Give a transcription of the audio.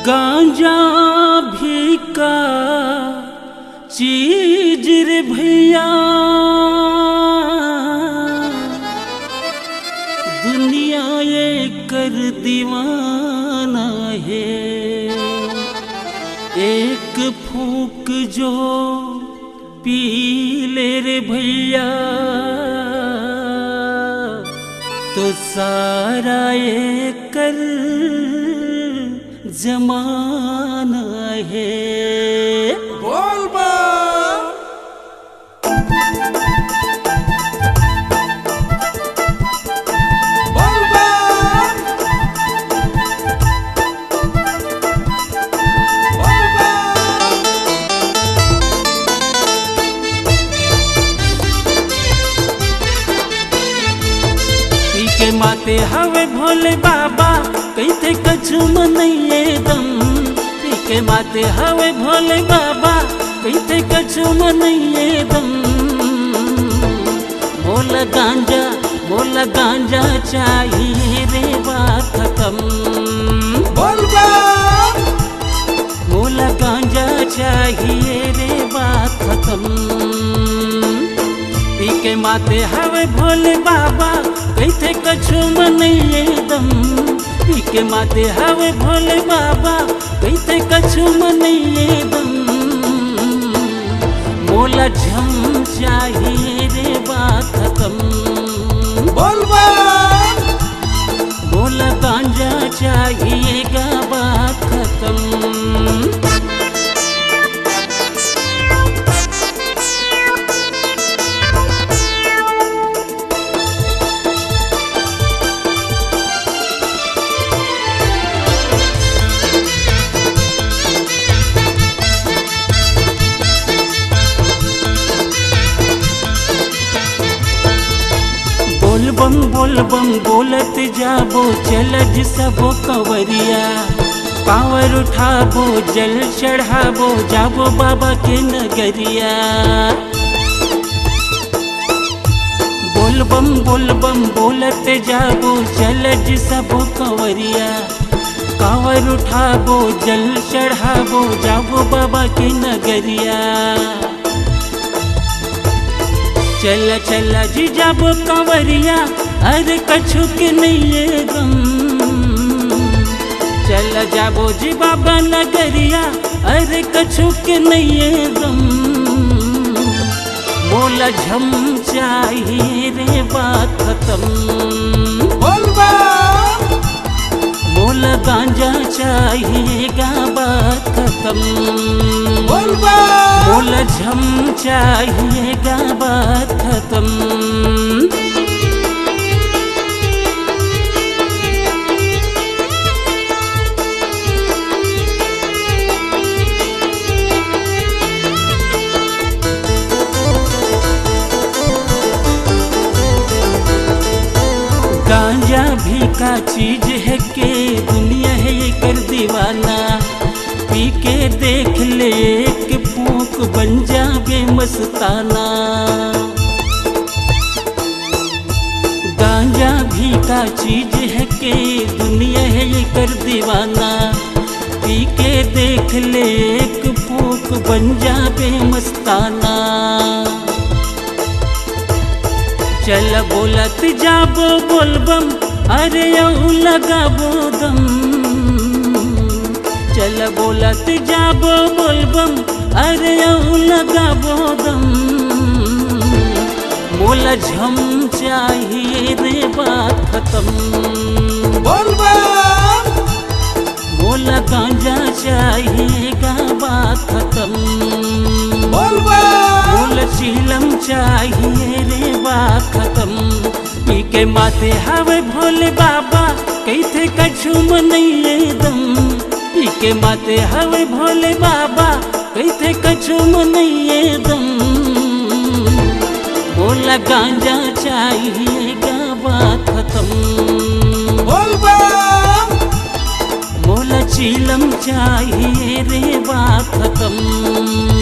गांजा भी का चीज रे भैया, दुनिया ये कर दीवाना है। एक फूंक जो पी ले रे भैया, तो सारा ये कर जमाना है। बोल बा के माते हवे भोले बाबा कहते कछु मनइए दम। के माते हवे भोले बाबा कहते कछु मनइए दम। मोला गांजा चाहिए रे बात खत्म। मोला गांजा चाहिए रे बात खत्म। के माते हवे भोले बाबा कहते कछु मनइए दम। के माते हवे भोले बाबा कहते कछु मनइए दम। मोला झम चाहिए रे बात खत्म। मोला गांजा चाहिए गा बात खत्म। बोल बम बोलत जाबो चलज सबो कंवरिया। कांवर उठाबो जल चढ़ाबो जाबो बाबा के नगरिया। बोल बम बोलत जाबो चलज सबो कंवरिया। कांवर उठाबो जल चढ़ाबो जाबो बाबा के नगरिया। चल जी जाबो कंवरिया, अरे कछु के नहीं गम। चल जाबो जी बाबा नगरिया, अरे कछु के नहीं गम। मोला झम चाहिए रे बात खत्म। मोला गांजा चाहिए गा बात खत्म। मोला झम चाहिए गा बात खत्म। गांजा भी का चीज है के दुनिया है ये कर दीवाना। पी के देख ले एक फूंक बन जावे मस्ताना। गांजा भी का चीज है के दुनिया है ये कर दीवाना। पी के देख ले एक फूंक बन जावे मस्ताना। चल बोलत जाबो बोलबम, अरे यूं लगाबो दम। चल बोलत जाबो बोलबम, अरे यूं लगाबो दम। मोला झम चाहिए रे बात खत्म। मोला गांजा चाहिए गा बात खत्म। मोला चीलम चाहिए रे बात खत्म। पी के माते हवे भोले बाबा कहते कछु मनइए दम। पी के माते हवे भोले बाबा कहते कछु मनइए दम। मोला गांजा चाहिए गा बात खत्म। मोला चीलम चाहिए रे बात खत्म।